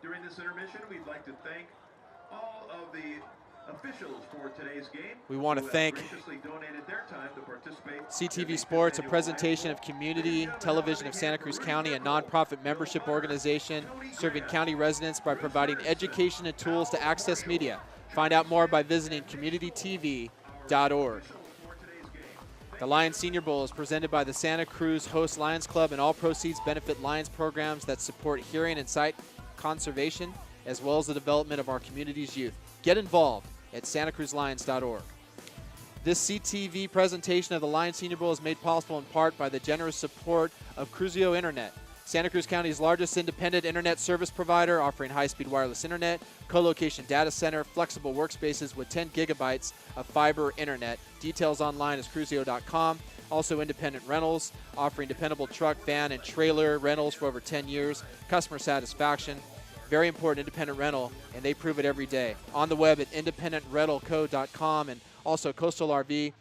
During this intermission, we'd like to thank all of the officials for today's game. We want to thank CTV Sports, a presentation of Community Television of Santa Cruz County, a nonprofit membership organization serving county residents by providing education and tools to access media. Find out more by visiting communitytv.org. The Lions Senior Bowl is presented by the Santa Cruz Host Lions Club, and all proceeds benefit Lions programs that support hearing and sight conservation, as well as the development of our community's youth. Get involved at santacruzlions.org. This CTV presentation of the Lions Senior Bowl is made possible in part by the generous support of Cruzio Internet, Santa Cruz County's largest independent internet service provider, offering high-speed wireless internet, co-location data center, flexible workspaces with 10 gigabytes of fiber internet. Details online is cruzio.com. Also independent rentals, offering dependable truck, van, and trailer rentals for over 10 years. Customer satisfaction, very important, independent rental, and they prove it every day. On the web at independentrentalco.com, and also Coastal RV,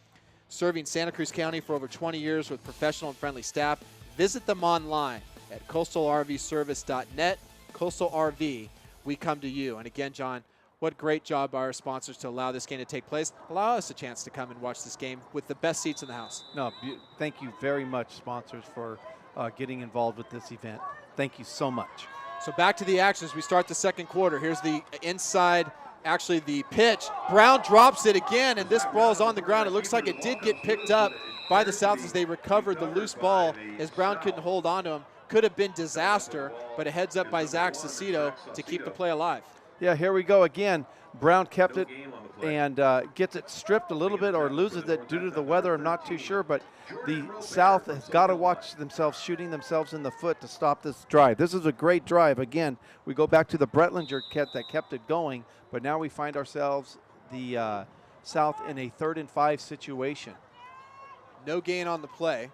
serving Santa Cruz County for over 20 years with professional and friendly staff. Visit them online at coastalrvservice.net. Coastal RV, we come to you. And again, John, what great job by our sponsors to allow this game to take place. Allow us a chance to come and watch this game with the best seats in the house. No, thank you very much, sponsors, for getting involved with this event. Thank you so much. So back to the action as we start the second quarter. Here's the inside, actually the pitch. Brown drops it again, and this ball is on the ground. It looks like it did get picked up by the South as they recovered the loose ball, as Brown couldn't hold on to him. Could have been disaster, but a heads up by Zach Cecito to keep the play alive. Yeah, here we go again. Brown kept it and gets it stripped a little bit or loses it due to the weather. I'm not too sure, but the South has got to watch themselves shooting themselves in the foot to stop this drive. This is a great drive. Again, we go back to the Bretlinger kit that kept it going, but now we find ourselves the South in a 3rd and 5 situation. No gain on the play,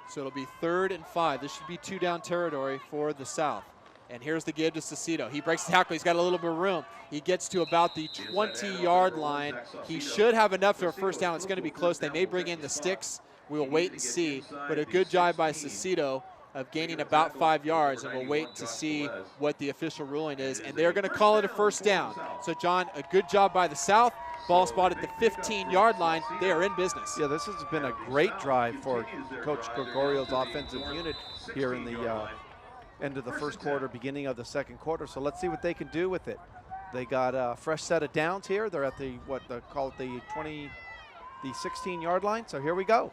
so it'll be 3rd and 5. This should be 2-down territory for the South. And here's the give to Cecito. He breaks the tackle. He's got a little bit of room. He gets to about the 20-yard line. He should have enough for a first down. It's going to be close. They may bring in the sticks. We'll wait and see. But a good job by Cecito of gaining about 5 yards, and we'll wait to see what the official ruling is. And they're going to call it a first down. So, John, a good job by the South. Ball spot at the 15-yard line. They are in business. Yeah, this has been a great drive for Coach Gregorio's offensive unit here in the end of the first quarter, beginning of the second quarter. So let's see what they can do with it. They got a fresh set of downs here. They're at the, call it the 16-yard line. So here we go.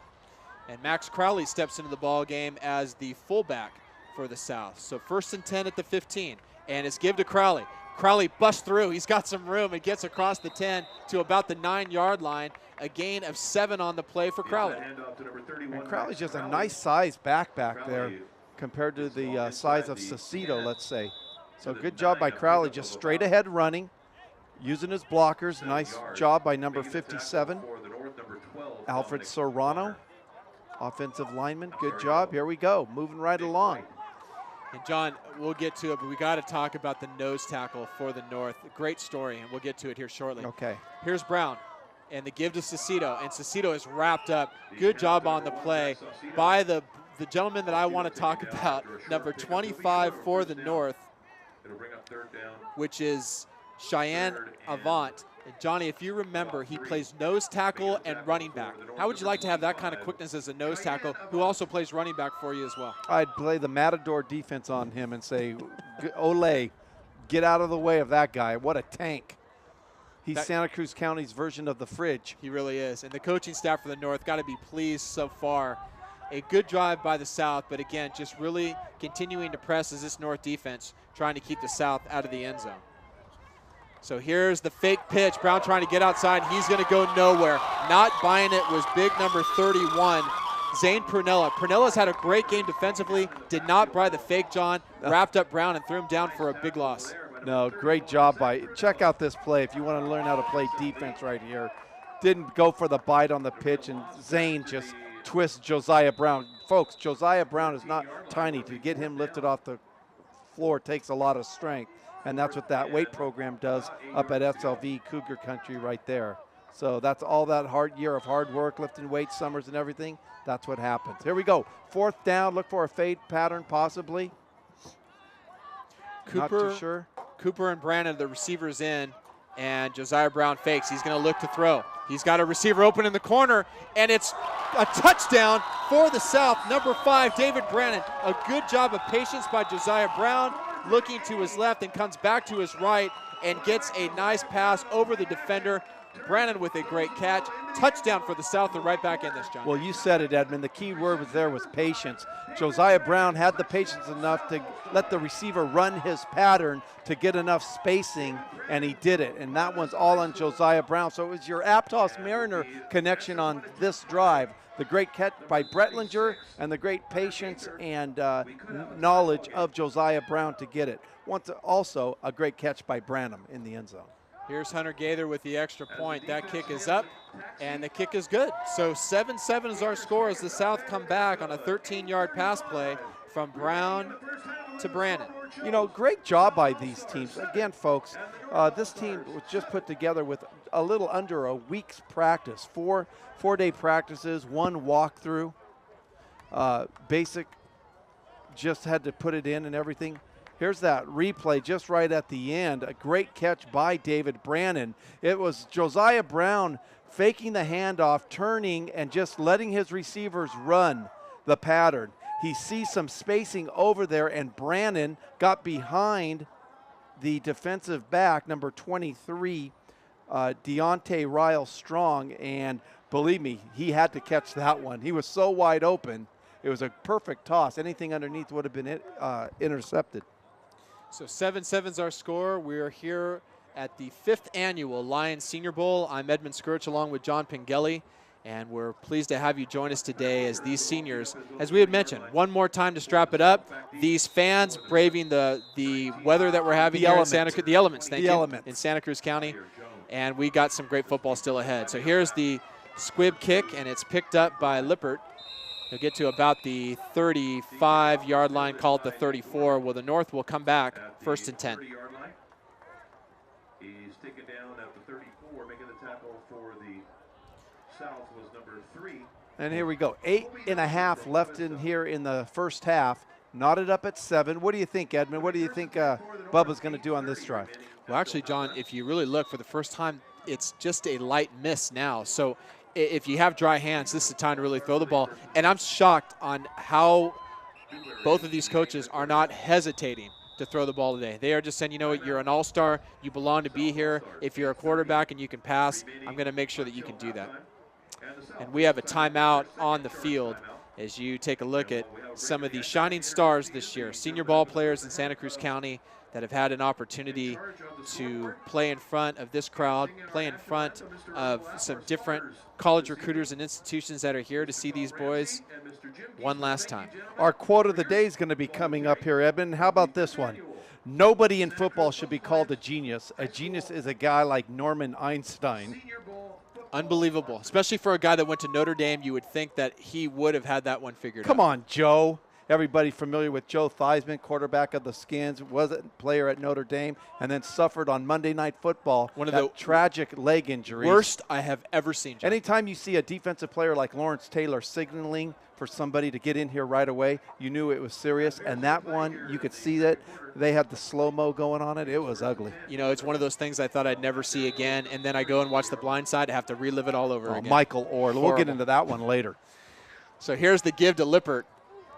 And Max Crowley steps into the ball game as the fullback for the South. So 1st and 10 at the 15, and it's give to Crowley. Crowley busts through. He's got some room. It gets across the 10 to about the 9-yard line. A gain of 7 on the play for Crowley. And Crowley's just a nice size back there compared to the size of Cecito, let's say. So good job by Crowley, just straight ahead running, using his blockers. Nice job by number 57, Alfred Serrano, offensive lineman. Good job. Here we go, moving right along. And John, we'll get to it, but we got to talk about the nose tackle for the North. Great story, and we'll get to it here shortly. Okay. Here's Brown, and the give to Cecito, and Cecito is wrapped up. Good job on the play by the gentleman that I want to talk about, number 25 for the North, which is Cheyenne Avant. And Johnny, if you remember, he plays nose tackle and running back. How would you like to have that kind of quickness as a nose tackle who also plays running back for you as well? I'd play the Matador defense on him and say, Ole, get out of the way of that guy. What a tank. He's Santa Cruz County's version of the fridge. He really is. And the coaching staff for the North got to be pleased so far. A good drive by the South, but again, just really continuing to press as this North defense trying to keep the South out of the end zone. So here's the fake pitch. Brown trying to get outside. He's going to go nowhere. Not buying it was big number 31, Zane Prunella. Prunella's had a great game defensively. Did not buy the fake, John. Wrapped up Brown and threw him down for a big loss. No, great job by, check out this play if you want to learn how to play defense right here. Didn't go for the bite on the pitch, and Zane just twists Josiah Brown. Folks, Josiah Brown is not tiny. To get him lifted off the floor takes a lot of strength, and that's what that weight program does up at SLV Cougar Country right there. So that's all that year of hard work, lifting weights, summers and everything. That's what happens. Here we go. 4th down, look for a fade pattern possibly. Cooper, not too sure. Cooper and Brandon, the receivers in, and Josiah Brown fakes. He's going to look to throw. He's got a receiver open in the corner, and it's a touchdown for the South. Number 5, David Brandon. A good job of patience by Josiah Brown, looking to his left and comes back to his right and gets a nice pass over the defender. Brandon with a great catch. Touchdown for the South. They're right back in this, John. Well, you said it, Edmund. The key word was patience. Josiah Brown had the patience enough to let the receiver run his pattern to get enough spacing, and he did it. And that one's all on Josiah Brown. So it was your Aptos Mariner connection on this drive. The great catch by Bretlinger and the great patience and knowledge of Josiah Brown to get it. Also a great catch by Branham in the end zone. Here's Hunter Gaither with the extra point. That kick is up, and the kick is good. So 7-7 is our score as the South come back on a 13-yard pass play from Brown to Brandon. You know, great job by these teams. Again, folks, this team was just put together with a little under a week's practice. Four-day practices, one walkthrough. Basic, just had to put it in and everything. Here's that replay just right at the end. A great catch by David Brandon. It was Josiah Brown faking the handoff, turning, and just letting his receivers run the pattern. He sees some spacing over there, and Brandon got behind the defensive back, number 23, Deontay Ryle Strong, and believe me, he had to catch that one. He was so wide open. It was a perfect toss. Anything underneath would have been intercepted. So 7-7 is our score. We are here at the 5th annual Lions Senior Bowl. I'm Edmund Skirch along with John Pengelly, and we're pleased to have you join us today as these seniors, as we had mentioned, one more time to strap it up. These fans braving the weather that we're having here in Santa Cruz, the elements, in Santa Cruz County, and we got some great football still ahead. So here's the squib kick, and it's picked up by Lippert. He'll get to about the 35-yard line, call it the 34. Well, the North will come back, 1st and 10. He's taken down at the 34, making the tackle for the South was number 3. And here we go, 8.5 left in here in the first half. Knotted up at 7. What do you think, Edmund? What do you think Bubba's going to do on this drive? Well, actually, John, if you really look, for the first time, it's just a light miss now. So if you have dry hands, this is the time to really throw the ball. And I'm shocked on how both of these coaches are not hesitating to throw the ball today. They are just saying, you know what, you're an all-star. You belong to be here. If you're a quarterback and you can pass, I'm going to make sure that you can do that. And we have a timeout on the field as you take a look at some of the shining stars this year, senior ball players in Santa Cruz County that have had an opportunity to play in front of this crowd, play in front of some different college recruiters and institutions that are here to see these boys one last time. Our quote of the day is going to be coming up here, Edmund. How about this one? Nobody in football should be called a genius. A genius is a guy like Norman Einstein. Unbelievable, especially for a guy that went to Notre Dame. You would think that he would have had that one figured out. Come on, Joe. Everybody familiar with Joe Theismann, quarterback of the Skins, was a player at Notre Dame, and then suffered on Monday Night Football one of the tragic leg injuries. Worst I have ever seen, John. Anytime you see a defensive player like Lawrence Taylor signaling for somebody to get in here right away, you knew it was serious. And that one, you could see that they had the slow-mo going on it. It was ugly. You know, it's one of those things I thought I'd never see again, and then I go and watch The Blind Side. I have to relive it all over again. Michael Orr. We'll get into that one later. So here's the give to Lippert.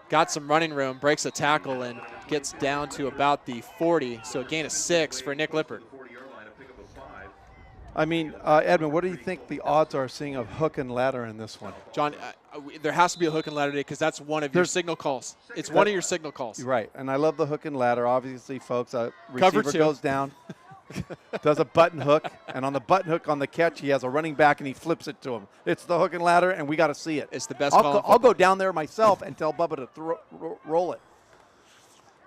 Got some running room, breaks a tackle, and gets down to about the 40. So a gain of 6 for Nick Lippert. I mean, Edmund, what do you think the odds are seeing of hook and ladder in this one? John, there has to be a hook and ladder today because that's one of your signal calls. It's one of your signal calls. Right, and I love the hook and ladder. Obviously, folks, receiver goes down, does a button hook, and on the button hook on the catch, he has a running back, and he flips it to him. It's the hook and ladder, and we got to see it. It's the best call. I'll go down there myself and tell Bubba to roll it.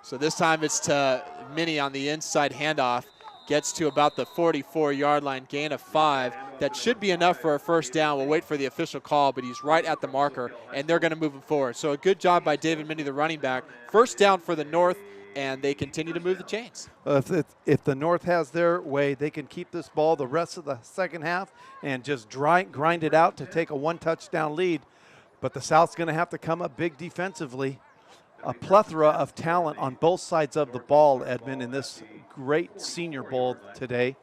So this time it's to Minnie on the inside handoff. Gets to about the 44-yard line, gain of 5. That should be enough for a first down. We'll wait for the official call, but he's right at the marker, and they're going to move him forward. So a good job by David Minnie, the running back. First down for the North, and they continue to move the chains. If the North has their way, they can keep this ball the rest of the second half and just grind it out to take a one-touchdown lead. But the South's going to have to come up big defensively. A plethora of talent on both sides of the ball, Edmund, in this great Senior Bowl today.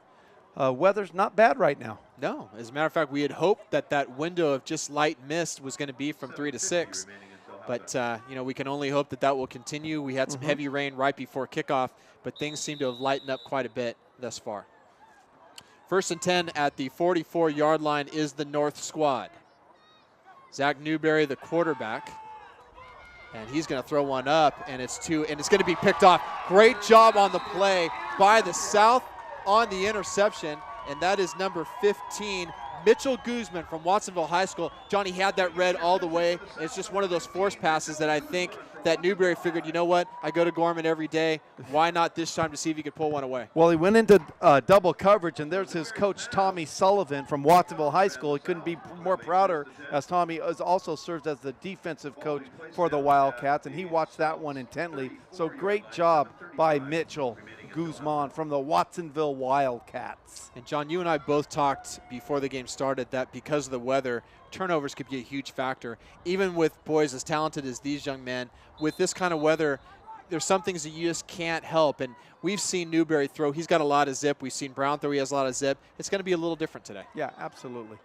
Weather's not bad right now. No, as a matter of fact, we had hoped that that window of just light mist was going to be from 3 to 6. But, you know, we can only hope that that will continue. We had some heavy rain right before kickoff, but things seem to have lightened up quite a bit thus far. 1st and 10 at the 44-yard line is the North squad. Zach Newberry, the quarterback. And he's going to throw one up, and it's going to be picked off. Great job on the play by the South on the interception, and that is number 15, Mitchell Guzman from Watsonville High School. Johnny had that read all the way. It's just one of those force passes that I think that Newberry figured, you know what, I go to Gorman every day. Why not this time to see if he could pull one away? Well, he went into double coverage, and there's his coach, Tommy Sullivan from Watsonville High School. He couldn't be more prouder, as Tommy also serves as the defensive coach for the Wildcats, and he watched that one intently. So great job by Mitchell Guzman from the Watsonville Wildcats. And John, you and I both talked before the game started that because of the weather, turnovers could be a huge factor. Even with boys as talented as these young men, with this kind of weather, there's some things that you just can't help. And we've seen Newberry throw. He's got a lot of zip. We've seen Brown throw. He has a lot of zip. It's going to be a little different today. Yeah, absolutely.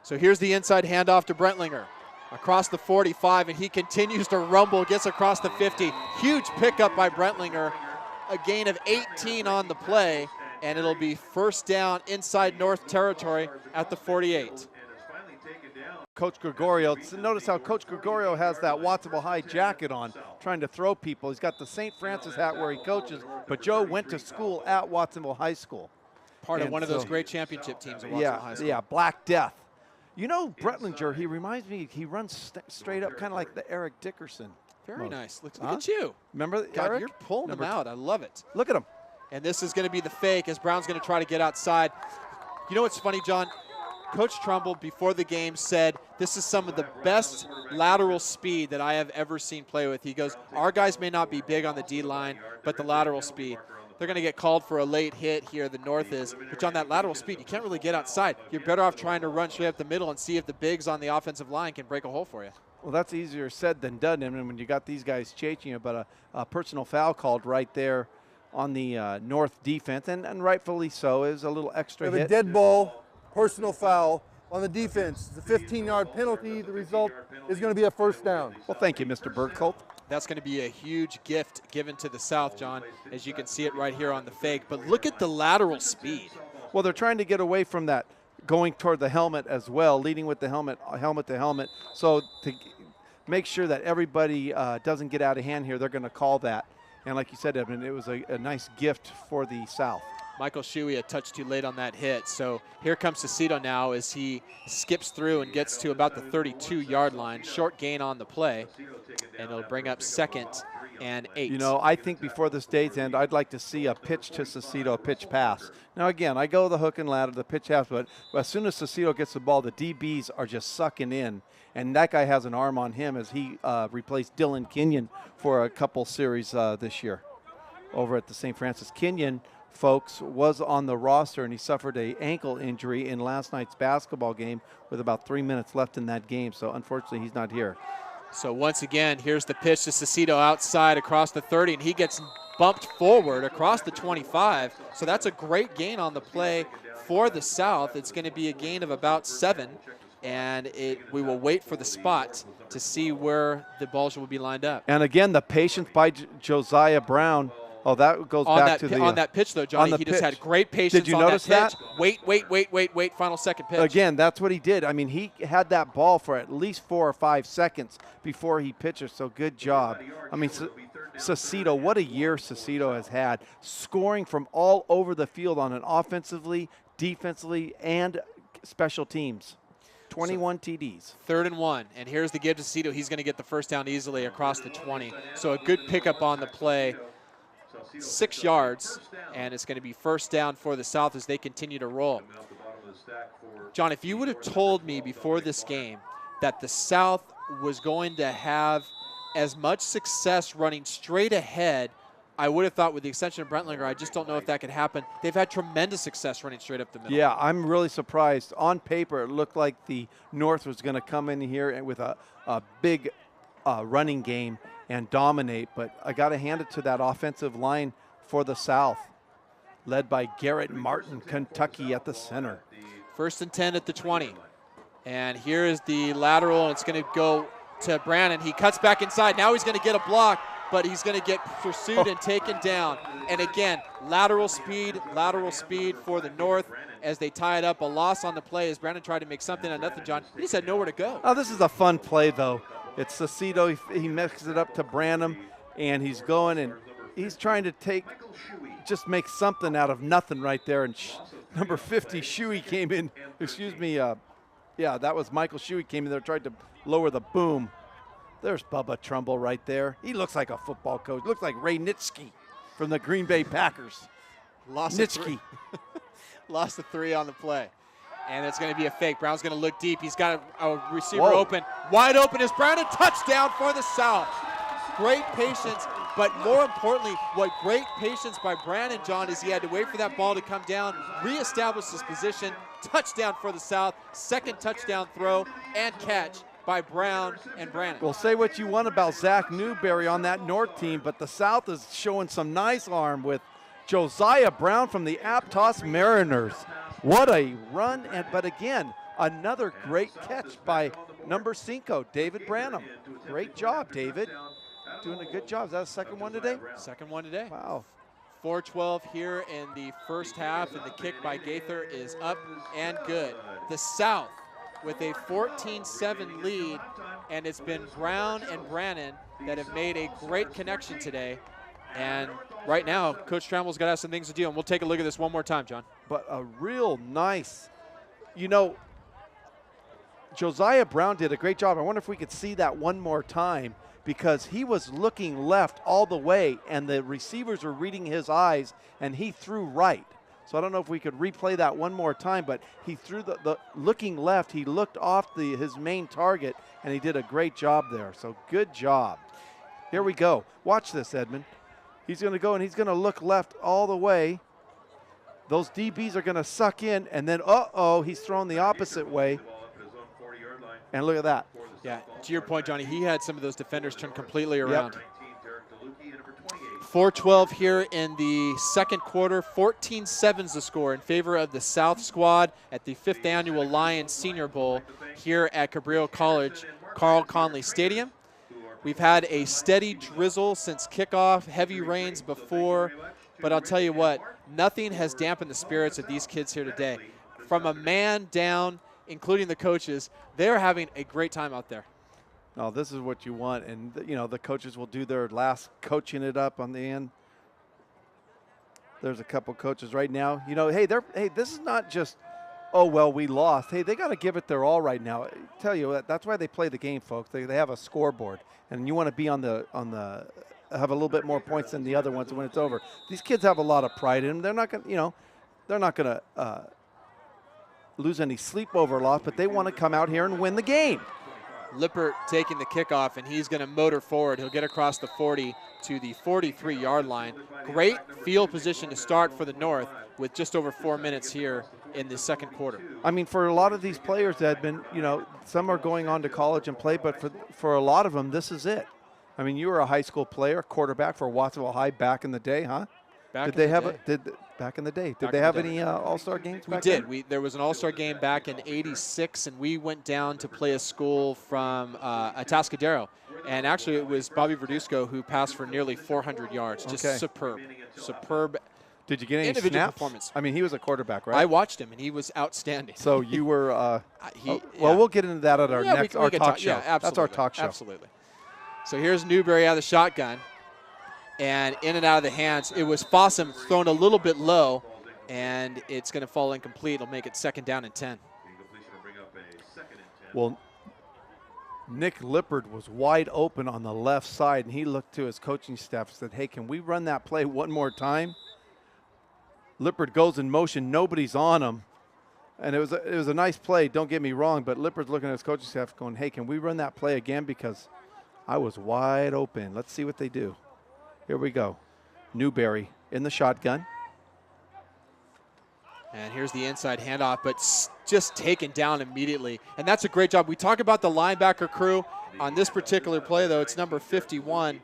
So here's the inside handoff to Brentlinger. Across the 45, and he continues to rumble, gets across the 50. Huge pickup by Brentlinger. A gain of 18 on the play, and it'll be 1st down inside North territory at the 48. Coach Gregorio, notice how Coach Gregorio has that Watsonville High jacket on, trying to throw people. He's got the St. Francis hat where he coaches, but Joe went to school at Watsonville High School. Part of one of those great championship teams at Watsonville High School. Yeah, Black Death. You know, Brentlinger, he reminds me, he runs straight up kind of like the Eric Dickerson. Very nice. Look at you. Remember God, Eric? you're pulling him out. I love it. Look at him. And this is going to be the fake as Brown's going to try to get outside. You know what's funny, John? Coach Trumbull, before the game, said this is some of the best lateral speed that I have ever seen play with. He goes, our guys may not be big on the D-line, but the lateral speed. They're going to get called for a late hit here, the North is. But on that lateral speed, you can't really get outside. You're better off trying to run straight up the middle and see if the bigs on the offensive line can break a hole for you. Well, that's easier said than done. And when you got these guys chasing you, but a personal foul called right there on the North defense, and rightfully so, is a little extra hit. We have a dead ball, personal foul on the defense. It's a 15-yard penalty. The result is going to be a 1st down. Well, thank you, Mr. Burkholt. That's going to be a huge gift given to the South, John, as you can see it right here on the fake. But look at the lateral speed. Well, they're trying to get away from that, going toward the helmet as well, leading with the helmet to helmet. So to make sure that everybody doesn't get out of hand here, they're going to call that. And like you said, Edmund, it was a nice gift for the South. Michael Shuey a touch too late on that hit. So here comes Cecito now as he skips through and gets to about the 32-yard line. Short gain on the play, and it'll bring up 2nd and 8. You know, I think before this day's end, I'd like to see a pitch to Cecito, a pitch pass. Now, again, I go the hook and ladder, the pitch pass, but as soon as Cecito gets the ball, the DBs are just sucking in. And that guy has an arm on him as he replaced Dylan Kenyon for a couple series this year over at the St. Francis. Kenyon, folks, was on the roster, and he suffered an ankle injury in last night's basketball game with about 3 minutes left in that game. So, unfortunately, he's not here. So, once again, here's the pitch to Cecito outside across the 30, and he gets bumped forward across the 25. So, that's a great gain on the play for the South. It's going to be a gain of about 7. And we will wait for the spot to see where the balls will be lined up. And again, the patience by Josiah Brown. Oh, that goes back to the on that pitch though, Johnny. He just had great patience. Did you notice that? Wait. Final second pitch. Again, that's what he did. I mean, he had that ball for at least 4 or 5 seconds before he pitches. So good job. I mean, Cecito, what a year Cecito has had, scoring from all over the field on an offensively, defensively, and special teams. 21 TDs. 3rd and 1, and here's the give to Cecito. He's going to get the 1st down easily across the 20. So a good pickup on the play, 6 yards, and it's going to be 1st down for the South as they continue to roll. John, if you would have told me before this game that the South was going to have as much success running straight ahead, I would have thought with the extension of Brentlinger, I just don't know if that could happen. They've had tremendous success running straight up the middle. Yeah, I'm really surprised. On paper, it looked like the North was going to come in here with a big running game and dominate, but I got to hand it to that offensive line for the South. led by Garrett Martin, Kentucky at the center. 1st and 10 at the 20. And here is the lateral, and it's going to go to Brannon. He cuts back inside. Now he's going to get a block, but he's going to get pursued and taken down. And again, lateral speed for the North as they tie it up. A loss on the play as Brannon tried to make something out of nothing, John. He just had nowhere to go. Oh, this is a fun play, though. It's Cecito. He mixes it up to Branham, and he's going, and he's trying to just make something out of nothing right there. And number 50, Shuey came in. Excuse me. Yeah, that was Michael Shuey came in there, tried to lower the boom. There's Bubba Trumbull right there. He looks like a football coach. Looks like Ray Nitschke from the Green Bay Packers. Lost the 3 on the play. And it's going to be a fake. Brown's going to look deep. He's got a receiver open. Wide open is Brown, and touchdown for the South. Great patience, but more importantly, what great patience by Brandon, John, is he had to wait for that ball to come down, reestablish his position, touchdown for the South, 2nd touchdown throw and catch by Brown and Brannon. Well, say what you want about Zach Newberry on that North team, but the South is showing some nice arm with Josiah Brown from the Aptos Mariners. What a run, but again, another great catch by number 5, David Branham. Great job, David. Doing a good job. Is that a second one today? Second one today. Wow. 4:12 here in the first half, and the kick by Gaither is up and good. The South with a 14-7 lead, and it's been Brown and Brannon that have made a great connection today. And right now, Coach Trammell's got to have some things to do, and we'll take a look at this one more time, John. But a real nice, Josiah Brown did a great job. I wonder if we could see that one more time, because he was looking left all the way, and the receivers were reading his eyes, and he threw right. So I don't know if we could replay that one more time, but he threw the looking left. He looked off his main target, and he did a great job there. So good job. Here we go. Watch this, Edmund. He's going to go, and he's going to look left all the way. Those DBs are going to suck in, and then, he's thrown the opposite way. And look at that. Yeah, to your point, Johnny, he had some of those defenders turn completely around. 4:12 here in the second quarter. 14-7's the score in favor of the South squad at the 5th annual Lions Senior Bowl here at Cabrillo College, Carl Conley Stadium. We've had a steady drizzle since kickoff, heavy rains before, but I'll tell you what, nothing has dampened the spirits of these kids here today. From a man down, including the coaches, they're having a great time out there. Oh, this is what you want, and the coaches will do their last coaching it up on the end. There's a couple coaches right now. Hey, this is not just, oh well, we lost. Hey, they got to give it their all right now. I tell you, that's why they play the game, folks. They have a scoreboard, and you want to be on the have a little bit more points than the other ones when it's over. These kids have a lot of pride in them. They're not going to lose any sleep over a loss, but they want to come out here and win the game. Lippert taking the kickoff, and he's going to motor forward. He'll get across the 40 to the 43-yard line. Great field position to start for the North with just over 4 minutes here in the second quarter. I mean, for a lot of these players that have been, some are going on to college and play, but for a lot of them, this is it. I mean, you were a high school player, quarterback for Watsonville High back in the day, huh? Back in the day. Did they have any all-star games back then? We did. There was an all-star game back in '86, and we went down to play a school from Atascadero. And actually, it was Bobby Verduzco who passed for nearly 400 yards. Just superb. Did you get any snaps? Performance. I mean, he was a quarterback, right? I watched him, and he was outstanding. So you were we'll get into that at our next talk show. Yeah, absolutely. That's our talk show. Absolutely. So here's Newberry out of the shotgun. And in and out of the hands. It was Fossum thrown a little bit low, and it's going to fall incomplete. It'll make it 2nd down and 10. Well, Nick Lippert was wide open on the left side, and he looked to his coaching staff and said, hey, can we run that play one more time? Lippert goes in motion. Nobody's on him. And it was a nice play, don't get me wrong, but Lippert's looking at his coaching staff going, hey, can we run that play again because I was wide open. Let's see what they do. Here we go. Newberry in the shotgun. And here's the inside handoff, but just taken down immediately. And that's a great job. We talk about the linebacker crew. On this particular play, though, it's number 51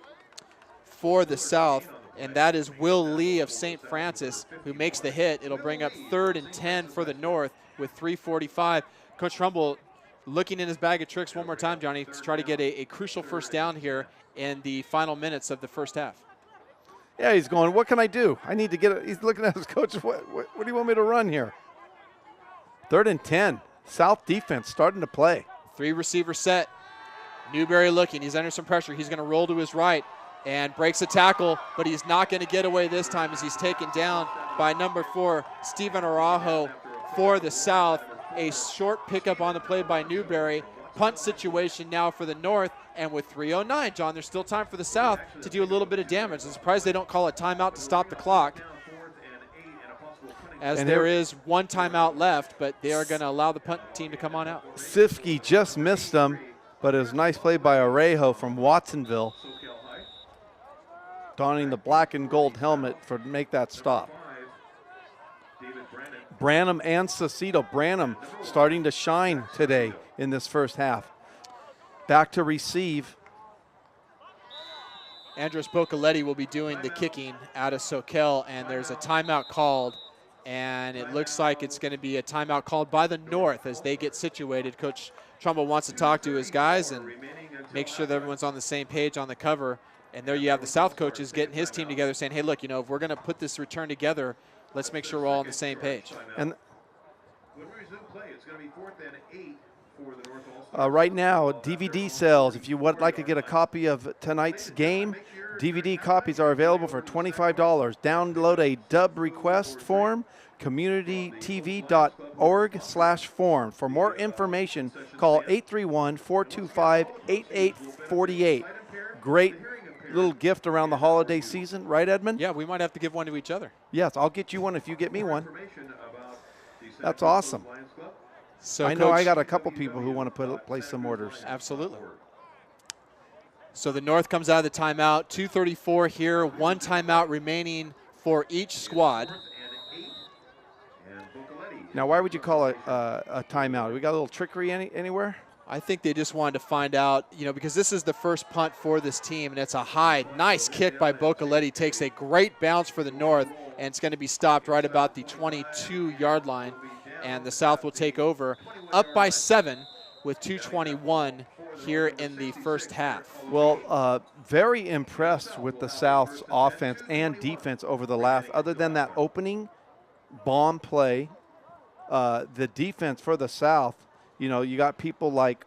for the South. and that is Will Lee of St. Francis who makes the hit. It'll bring up 3rd and 10 for the North with 3:45. Coach Trumbull looking in his bag of tricks one more time, Johnny, to try to get a crucial first down here in the final minutes of the first half. Yeah, he's going, what can I do? I need to get it. He's looking at his coach. What do you want me to run here? 3rd and 10. South defense starting to play. 3 receiver set. Newberry looking. He's under some pressure. He's going to roll to his right and breaks a tackle, but he's not going to get away this time as he's taken down by number 4, Stephen Araujo for the South. A short pickup on the play by Newberry. Punt situation now for the North, and with 3:09, John, there's still time for the South to do a little bit of damage. I'm surprised they don't call a timeout to stop the clock, as there is 1 timeout left, but they are going to allow the punt team to come on out. Sifsky just missed them, but it was a nice play by Arejo from Watsonville, donning the black and gold helmet to make that stop. Branham and Cecito. Branham starting to shine today in this first half. Back to receive. Andros Bocoletti will be doing the kicking out of Soquel, and there's a timeout called, and it looks like it's going to be a timeout called by the North as they get situated. Coach Trumbull wants to talk to his guys and make sure that everyone's on the same page on the cover. And there you have the South coaches getting his team together saying, hey, look, if we're going to put this return together, let's make sure we're all on the same page. And right now, DVD sales, if you would like to get a copy of tonight's game, DVD copies are available for $25. Download a dub request form, communitytv.org/form. For more information, call 831-425-8848. Great little gift around the holiday season, right, Edmund? Yeah, we might have to give one to each other. Yes, I'll get you one if you get me one. That's awesome. So I know I got a couple people who want to place some orders. Absolutely. So the North comes out of the timeout. 2:34 here. 1 timeout remaining for each squad. Now, why would you call it a timeout? We got a little trickery anywhere? I think they just wanted to find out, because this is the first punt for this team, and it's a high, nice kick by Bocoletti. Takes a great bounce for the North, and it's going to be stopped right about the 22-yard line, and the South will take over, up by 7 with 2:21 here in the first half. Well, very impressed with the South's offense and defense over the last, other than that opening bomb play, the defense for the South. You got people like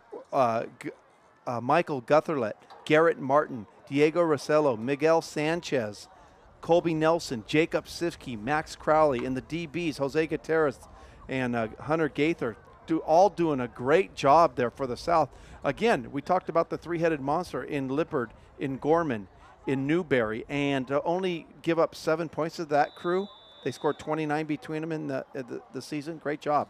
Michael Gutherlet, Garrett Martin, Diego Rosello, Miguel Sanchez, Colby Nelson, Jacob Sifke, Max Crowley, and the DBs, Jose Gutierrez and Hunter Gaither, all doing a great job there for the South. Again, we talked about the three-headed monster in Lippard, in Gorman, in Newberry, and to only give up 7 points to that crew, they scored 29 between them in the season. Great job.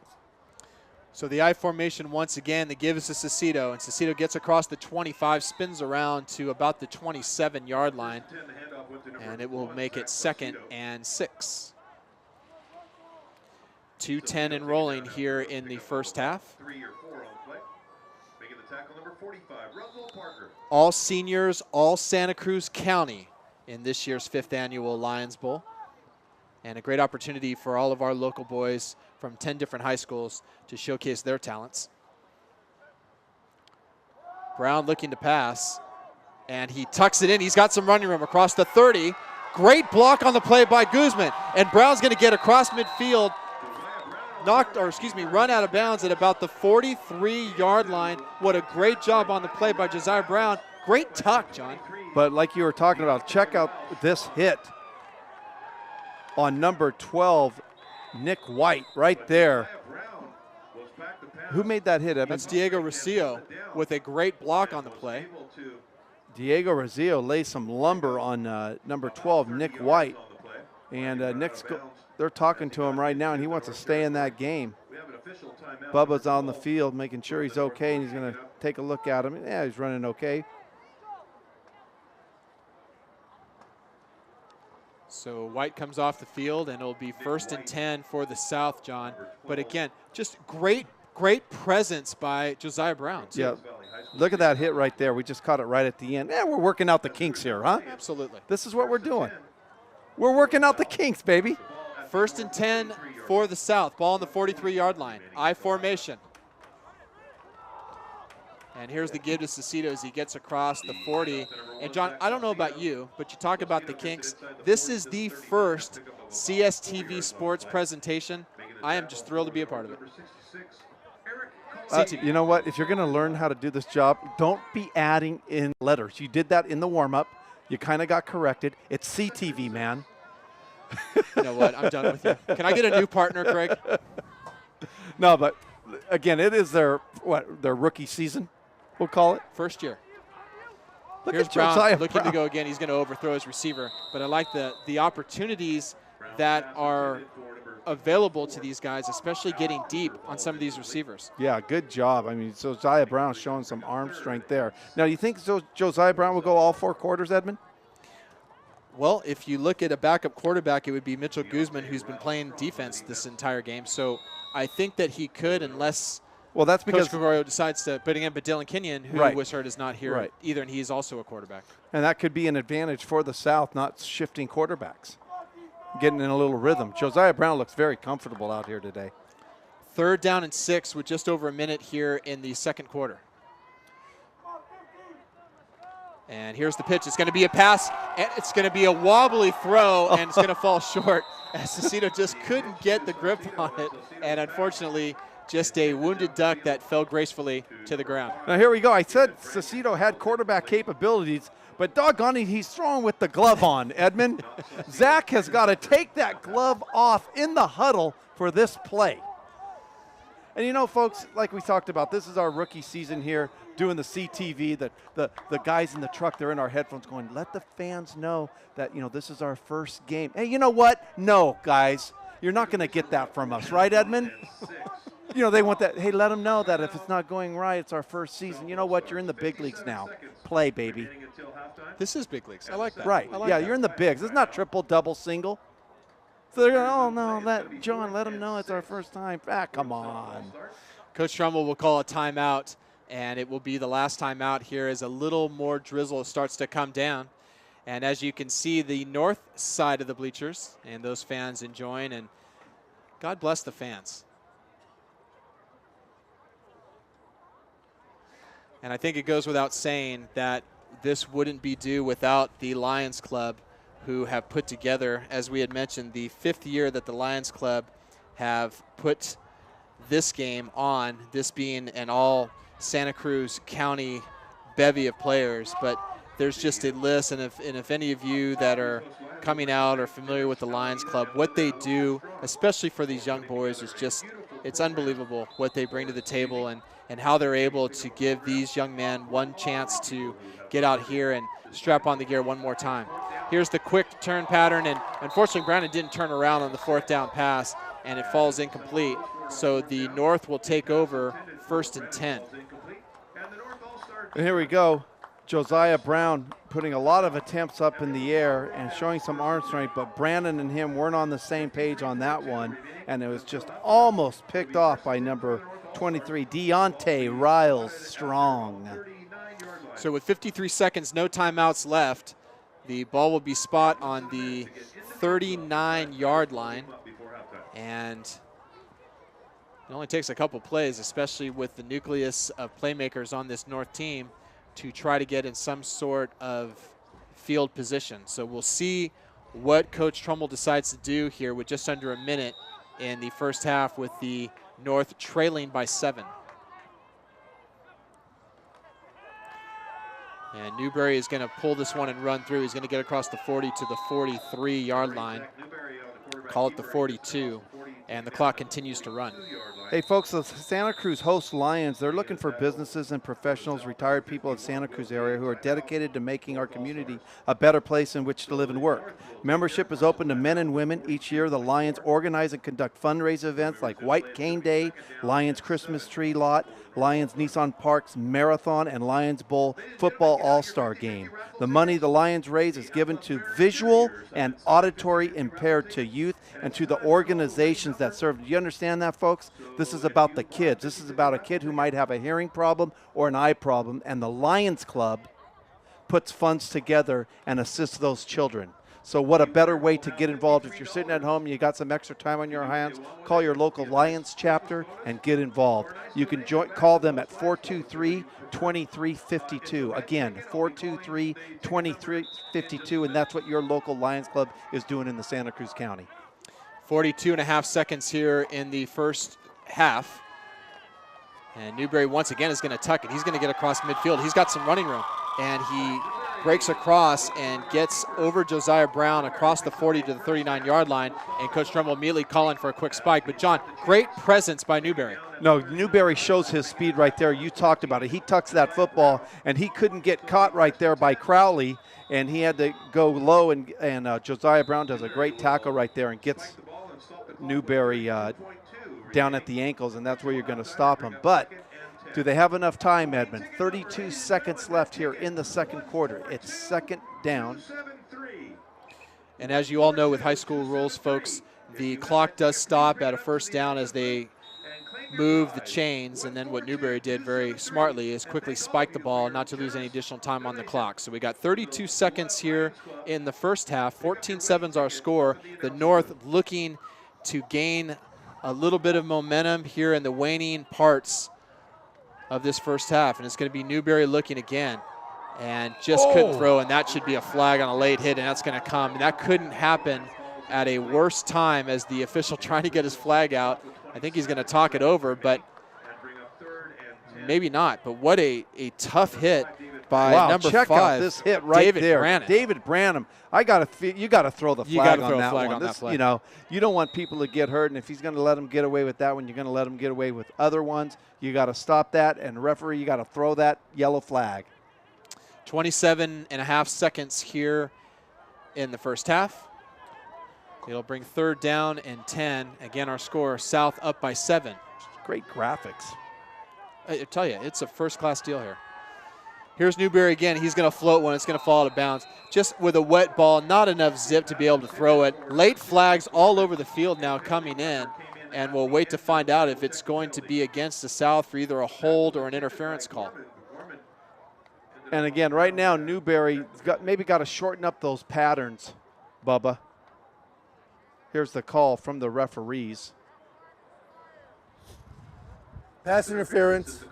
So the I formation once again, the give is to Cecito, and Cecito gets across the 25, spins around to about the 27-yard line, and it will make it 2nd and 6. 2:10 and rolling here in the first half. All seniors, all Santa Cruz County in this year's 5th annual Lions Bowl. And a great opportunity for all of our local boys from 10 different high schools to showcase their talents. Brown looking to pass, and he tucks it in. He's got some running room across the 30. Great block on the play by Guzman, and Brown's going to get across midfield, run out of bounds at about the 43-yard line. What a great job on the play by Josiah Brown. Great tuck, John. But like you were talking about, check out this hit on number 12, Nick White, right there. Who made that hit, Evan? That's Diego Rosillo with a great block on the play. Diego Rosillo lays some lumber on number 12, Nick White. And they're talking to him right now, and he wants to stay in that game. Bubba's on the field making sure he's okay, and he's going to take a look at him. Yeah, he's running okay. So White comes off the field, and it'll be 1st and 10 for the South, John. But again, just great presence by Josiah Brown, too. Yeah, look at that hit right there. We just caught it right at the end. Yeah, we're working out the kinks here, huh? Absolutely. This is what we're doing. We're working out the kinks, baby. 1st and 10 for the South. Ball on the 43-yard line. I formation. And here's the give to Cecito as he gets across the 40. And John, I don't know about you, but you talk about the kinks. This is the first CSTV sports presentation. I am just thrilled to be a part of it. You know what? If you're going to learn how to do this job, don't be adding in letters. You did that in the warm-up. You kind of got corrected. It's CTV, man. You know what? I'm done with you. Can I get a new partner, Craig? No, but again, it is their rookie season, we'll call it. First year. Look Here's at Brown Josiah looking Brown. to go again. He's going to overthrow his receiver. But I like the opportunities that are available to these guys, especially getting deep on some of these receivers. Yeah, good job. I mean, Josiah Brown showing some arm strength there. Now, do you think Josiah Brown will go all 4 quarters, Edmund? Well, if you look at a backup quarterback, it would be Mitchell Guzman, who's been playing defense this entire game. So I think that he could, unless that's because Coach Gregorio decides to put it in. But Dylan Kenyon, who was hurt, is not here either, and he's also a quarterback. And that could be an advantage for the South, not shifting quarterbacks, getting in a little rhythm. Josiah Brown looks very comfortable out here today. 3rd down and 6 with just over a minute here in the second quarter. And here's the pitch. It's going to be a pass, and it's going to be a wobbly throw, and it's going to fall short as Cecito just couldn't get the grip on it. And unfortunately, just a wounded duck that fell gracefully to the ground. Now here we go. I said Cecito had quarterback capabilities, but doggone it, he's throwing with the glove on, Edmund. Zach has got to take that glove off in the huddle for this play. And you know, folks, like we talked about, this is our rookie season here, doing the CTV, the guys in the truck, they're in our headphones going, let the fans know that, you know, this is our first game. Hey, you know what? No, guys, you're not going to get that from us, right, Edmund? You know, they want that, hey, let them know that if it's not going right, it's our first season. You know what? You're in the big leagues now. Play, baby. This is big leagues. I like that. Right. Like you're in the bigs. It's not triple, double, single. So they're going, oh, no, let them know it's our first time. Come on. Coach Trumbull will call a timeout, and it will be the last timeout here as a little more drizzle starts to come down. And as you can see, the north side of the bleachers and those fans enjoying, and God bless the fans. And I think it goes without saying that this wouldn't be due without the Lions Club, who have put together, as we had mentioned, the 5th year that the Lions Club have put this game on, this being an all Santa Cruz County bevy of players. But there's just a list, and if any of you that are coming out are familiar with the Lions Club, what they do, especially for these young boys, is just, it's unbelievable what they bring to the table and how they're able to give these young men one chance to get out here and strap on the gear one more time. Here's the quick turn pattern, and unfortunately Brandon didn't turn around on the 4th down pass, and it falls incomplete. So the North will take over 1st and 10. And here we go. Josiah Brown putting a lot of attempts up in the air and showing some arm strength, but Brandon and him weren't on the same page on that one, and it was just almost picked off by number 23, Deontay Riles Strong. So with 53 seconds, no timeouts left, the ball will be spot on the 39-yard line, and it only takes a couple plays, especially with the nucleus of playmakers on this North team, to try to get in some sort of field position. So we'll see what Coach Trumbull decides to do here with just under a minute in the first half, with the North trailing by 7. And Newberry is going to pull this one and run through. He's going to get across the 40 to the 43-yard line. Call it the 42, and the clock continues to run. Hey, folks, the Santa Cruz host Lions, they're looking for businesses and professionals, retired people of Santa Cruz area who are dedicated to making our community a better place in which to live and work. Membership is open to men and women. Each year, the Lions organize and conduct fundraiser events like White Cane Day, Lions Christmas Tree Lot, Lions Nissan Parks Marathon, and Lions Bowl Football All-Star Game. The money the Lions raise is given to visual and auditory impaired, to youth, and to the organizations that serve. Do you understand that, folks? This is about the kids. This is about a kid who might have a hearing problem or an eye problem, and the Lions Club puts funds together and assists those children. So what a better way to get involved. If you're sitting at home, you got some extra time on your hands, call your local Lions chapter and get involved. You can call them at 423-2352. Again, 423-2352, and that's what your local Lions Club is doing in the Santa Cruz County. 42.5 seconds here in the first half. And Newberry once again is going to tuck it. He's going to get across midfield. He's got some running room. And he breaks across and gets over Josiah Brown across the 40 to the 39-yard line. And Coach Trumbull immediately calling for a quick spike. But, John, great presence by Newberry. No, Newberry shows his speed right there. You talked about it. He tucks that football, and he couldn't get caught right there by Crowley. And he had to go low, and Josiah Brown does a great tackle right there and gets Newberry down at the ankles, and that's where you're going to stop him. But do they have enough time, Edmund? 32 seconds left here in the second quarter. It's second down. And as you all know with high school rules, folks, the clock does stop at a first down as they move the chains, and then what Newberry did very smartly is quickly spike the ball not to lose any additional time on the clock. So we got 32 seconds here in the first half. 14-7's our score. The North looking to gain a little bit of momentum here in the waning parts of this first half. And it's going to be Newberry looking again. And just couldn't throw, and that should be a flag on a late hit, and that's going to come. And that couldn't happen at a worse time as the official trying to get his flag out. I think he's going to talk it over, but maybe not. But what a tough hit by number 5. Check out this hit right David there. Brannon. David Branham. You got to throw the flag on that one. You know, you don't want people to get hurt, and if he's going to let them get away with that one, you're going to let them get away with other ones. You got to stop that, and referee, you got to throw that yellow flag. 27.5 seconds here in the first half. It'll bring third down and 10. Again, our score, South up by 7. Great graphics. I tell you, it's a first-class deal here. Here's Newberry again. He's going to float one. It's going to fall out of bounds. Just with a wet ball, not enough zip to be able to throw it. Late flags all over the field now coming in, and we'll wait to find out if it's going to be against the South for either a hold or an interference call. And again, right now, Newberry maybe got to shorten up those patterns, Bubba. Here's the call from the referees. Pass interference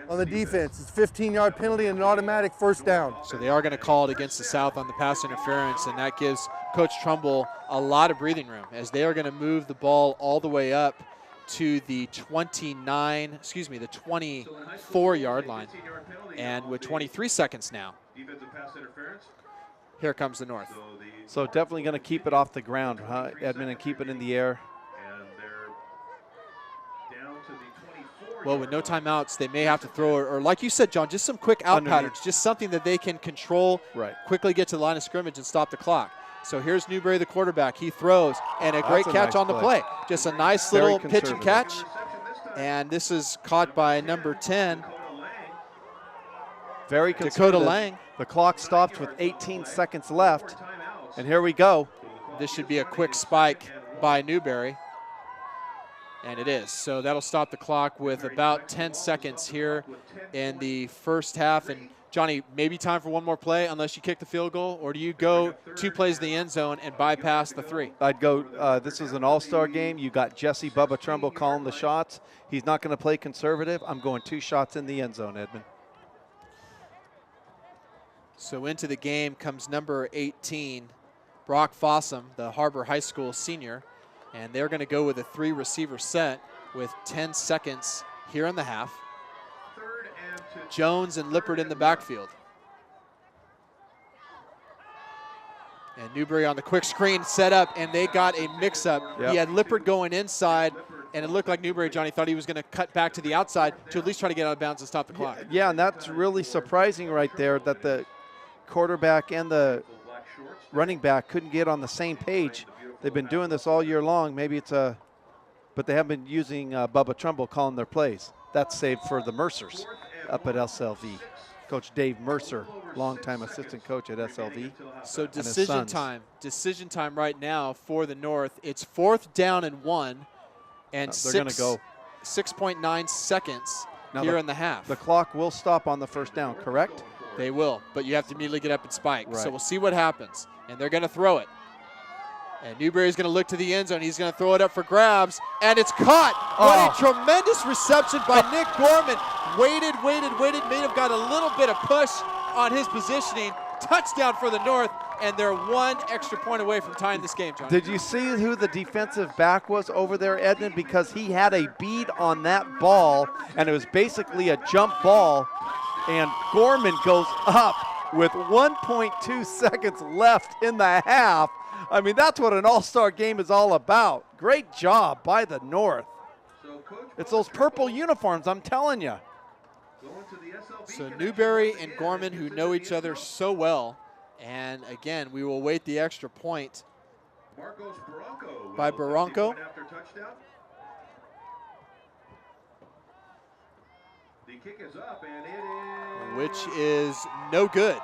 on the defense. It's a 15-yard penalty and an automatic first down. So they are going to call it against the South on the pass interference, and that gives Coach Trumbull a lot of breathing room as they are going to move the ball all the way up to the 24-yard line. And with 23 seconds now, here comes the North. So definitely going to keep it off the ground, huh, Edmund, and keep it in the air. Well, with no timeouts, they may have to throw it, or like you said, John, just some quick out patterns, just something that they can control, quickly get to the line of scrimmage and stop the clock. So here's Newberry, the quarterback. He throws, and a great catch on the play. Just a nice little pitch and catch. And this is caught by number 10, very Dakota Lang. The clock stops with 18 seconds left, and here we go. This should be a quick spike by Newberry, and it is. So that'll stop the clock with about 10 seconds here in the first half. And Johnny, maybe time for one more play unless you kick the field goal, or do you go 2 plays in the end zone and bypass the 3? I'd go, this is an all-star game. You got Jesse Bubba Trumbull calling the shots. He's not going to play conservative. I'm going 2 shots in the end zone, Edmund. So into the game comes number 18, Brock Fossum, the Harbor High School senior, and they're going to go with a 3-receiver set with 10 seconds here in the half. Jones and Lippert in the backfield. And Newberry on the quick screen set up, and they got a mix-up. He had Lippert going inside, and it looked like Newberry, Johnny, thought he was going to cut back to the outside to at least try to get out of bounds and stop the clock. Yeah, and that's really surprising right there that the quarterback and the running back couldn't get on the same page. They've been doing this all year long. Maybe it's but they have been using Bubba Trumbull calling their plays. That's saved for the Mercers up at SLV. Coach Dave Mercer, longtime assistant coach at SLV. So decision time right now for the North. It's 4th down and 1, and they're going to go 6.9 seconds here in the half. The clock will stop on the first down, correct? They will, but you have to immediately get up and spike. So we'll see what happens. And they're going to throw it. And Newberry's going to look to the end zone. He's going to throw it up for grabs, and it's caught. What a tremendous reception by Nick Gorman. Waited, may have got a little bit of push on his positioning. Touchdown for the North, and they're one extra point away from tying this game, John. Did you see who the defensive back was over there, Edmund? Because he had a bead on that ball, and it was basically a jump ball, and Gorman goes up with 1.2 seconds left in the half. I mean, that's what an all-star game is all about. Great job by the North. It's those purple uniforms, I'm telling you. So Newberry and Gorman, who know each other so well, and again, we will await the extra point by Barranco. The kick is up, and it is, which is no good.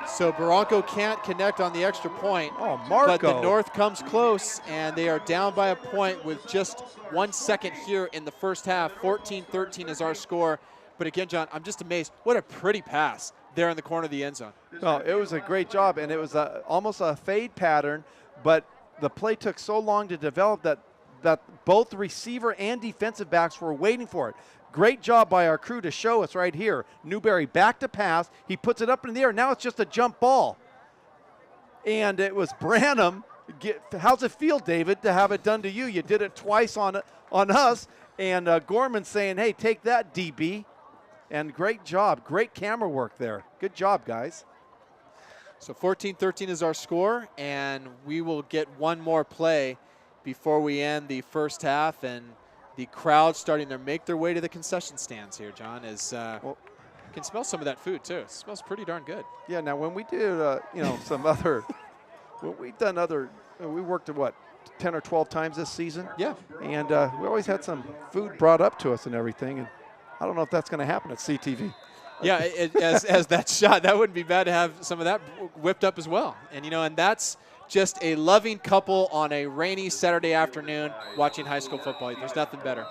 So Barranco can't connect on the extra point. Oh, Marco. But the North comes close, and they are down by a point with just 1 second here in the first half. 14-13 is our score. But again, John, I'm just amazed. What a pretty pass there in the corner of the end zone. No, it was a great job, and it was almost a fade pattern, but the play took so long to develop that both receiver and defensive backs were waiting for it. Great job by our crew to show us right here. Newberry back to pass. He puts it up in the air. Now it's just a jump ball. And it was Branham. How's it feel, David, to have it done to you? You did it twice on us. And Gorman saying, hey, take that, DB. And great job. Great camera work there. Good job, guys. So 14-13 is our score, and we will get one more play before we end the first half. And the crowd starting to make their way to the concession stands here, John, as you can smell some of that food, too. It smells pretty darn good. Yeah, now when we did, some other, when we've done other, we worked at what, 10 or 12 times this season? Yeah. And we always had some food brought up to us and everything, and I don't know if that's going to happen at CTV. Yeah, as that shot, that wouldn't be bad to have some of that whipped up as well. And, and that's just a loving couple on a rainy Saturday afternoon watching high school football. There's nothing better.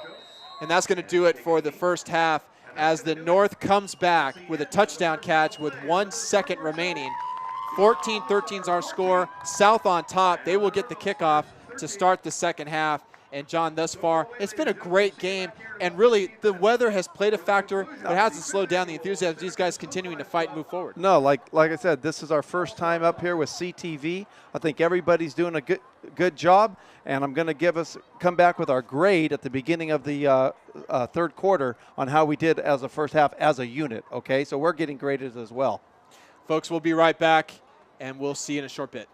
And that's going to do it for the first half as the North comes back with a touchdown catch with 1 second remaining. 14-13 is our score. South on top. They will get the kickoff to start the second half. And, John, thus far, it's been a great game. And, really, the weather has played a factor, but it hasn't slowed down the enthusiasm. These guys continuing to fight and move forward. No, like I said, this is our first time up here with CTV. I think everybody's doing a good job. And I'm going to come back with our grade at the beginning of the third quarter on how we did as a first half as a unit, okay? So we're getting graded as well. Folks, we'll be right back, and we'll see you in a short bit.